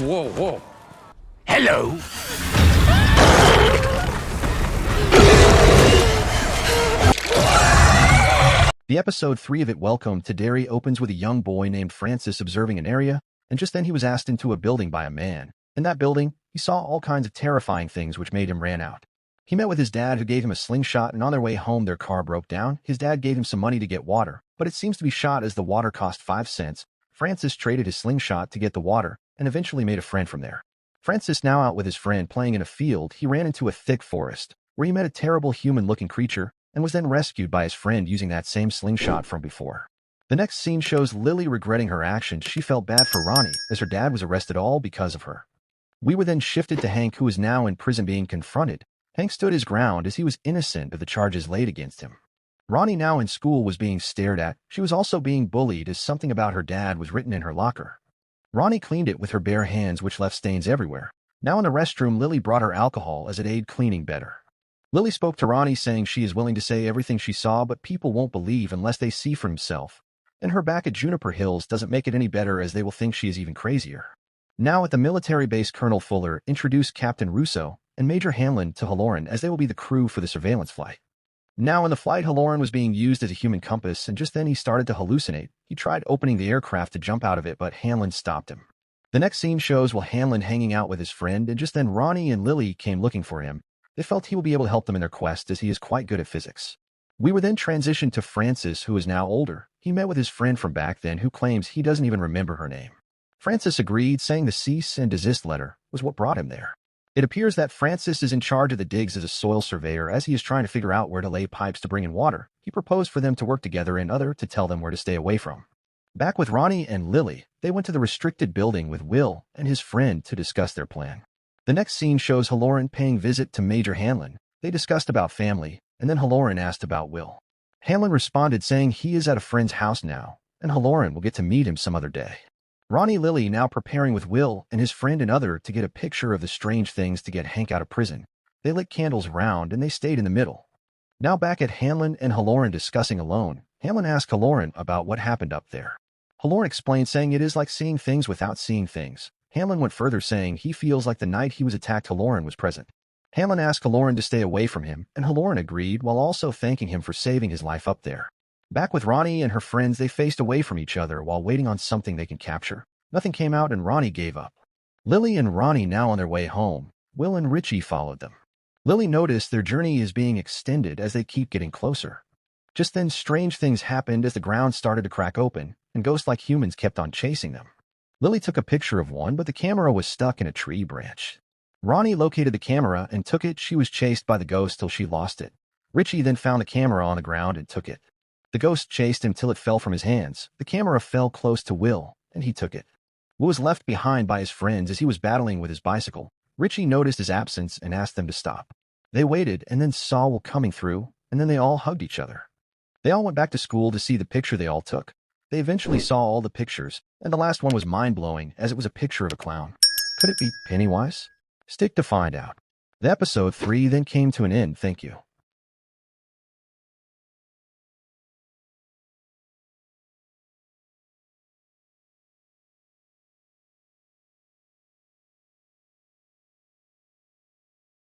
whoa. Hello? The episode 3 of It Welcome to Derry opens with a young boy named Francis observing an area, and just then he was asked into a building by a man. In that building, he saw all kinds of terrifying things which made him ran out. He met with his dad who gave him a slingshot, and on their way home their car broke down. His dad gave him some money to get water, but it seems to be shot as the water cost 5 cents. Francis traded his slingshot to get the water, and eventually made a friend from there. Francis, now out with his friend playing in a field, he ran into a thick forest, where he met a terrible human-looking creature, and was then rescued by his friend using that same slingshot from before. The next scene shows Lily regretting her actions. She felt bad for Ronnie, as her dad was arrested all because of her. We were then shifted to Hank, who is now in prison being confronted. Hank stood his ground as he was innocent of the charges laid against him. Ronnie, now in school, was being stared at. She was also being bullied as something about her dad was written in her locker. Ronnie cleaned it with her bare hands, which left stains everywhere. Now in the restroom, Lily brought her alcohol as it aided cleaning better. Lily spoke to Ronnie, saying she is willing to say everything she saw, but people won't believe unless they see for himself. And her back at Juniper Hills doesn't make it any better, as they will think she is even crazier. Now at the military base, Colonel Fuller introduced Captain Russo and Major Hanlon to Halloran, as they will be the crew for the surveillance flight. Now in the flight, Halloran was being used as a human compass, and just then he started to hallucinate. He tried opening the aircraft to jump out of it, but Hanlon stopped him. The next scene shows Hanlon hanging out with his friend, and just then Ronnie and Lily came looking for him. They felt he will be able to help them in their quest, as he is quite good at physics. We were then transitioned to Francis, who is now older. He met with his friend from back then, who claims he doesn't even remember her name. Francis agreed, saying the cease and desist letter was what brought him there. It appears that Francis is in charge of the digs as a soil surveyor, as he is trying to figure out where to lay pipes to bring in water. He proposed for them to work together, and other to tell them where to stay away from. Back with Ronnie and Lily, they went to the restricted building with Will and his friend to discuss their plan. The next scene shows Halloran paying visit to Major Hanlon. They discussed about family, and then Halloran asked about Will. Hanlon responded, saying he is at a friend's house now, and Halloran will get to meet him some other day. Ronnie Lily now preparing with Will and his friend and other to get a picture of the strange things to get Hank out of prison. They lit candles round, and they stayed in the middle. Now back at Hanlon and Halloran discussing alone, Hanlon asked Halloran about what happened up there. Halloran explained, saying it is like seeing things without seeing things. Hanlon went further, saying he feels like the night he was attacked, Halloran was present. Hanlon asked Halloran to stay away from him, and Halloran agreed, while also thanking him for saving his life up there. Back with Ronnie and her friends, they faced away from each other while waiting on something they can capture. Nothing came out, and Ronnie gave up. Lily and Ronnie now on their way home. Will and Richie followed them. Lily noticed their journey is being extended as they keep getting closer. Just then, strange things happened as the ground started to crack open, and ghost-like humans kept on chasing them. Lily took a picture of one, but the camera was stuck in a tree branch. Ronnie located the camera and took it. She was chased by the ghost till she lost it. Richie then found the camera on the ground and took it. The ghost chased him till it fell from his hands. The camera fell close to Will, and he took it. Will was left behind by his friends as he was battling with his bicycle. Richie noticed his absence and asked them to stop. They waited and then saw Will coming through, and then they all hugged each other. They all went back to school to see the picture they all took. They eventually saw all the pictures, and the last one was mind-blowing, as it was a picture of a clown. Could it be Pennywise? Stick to find out. The episode 3 then came to an end. Thank you.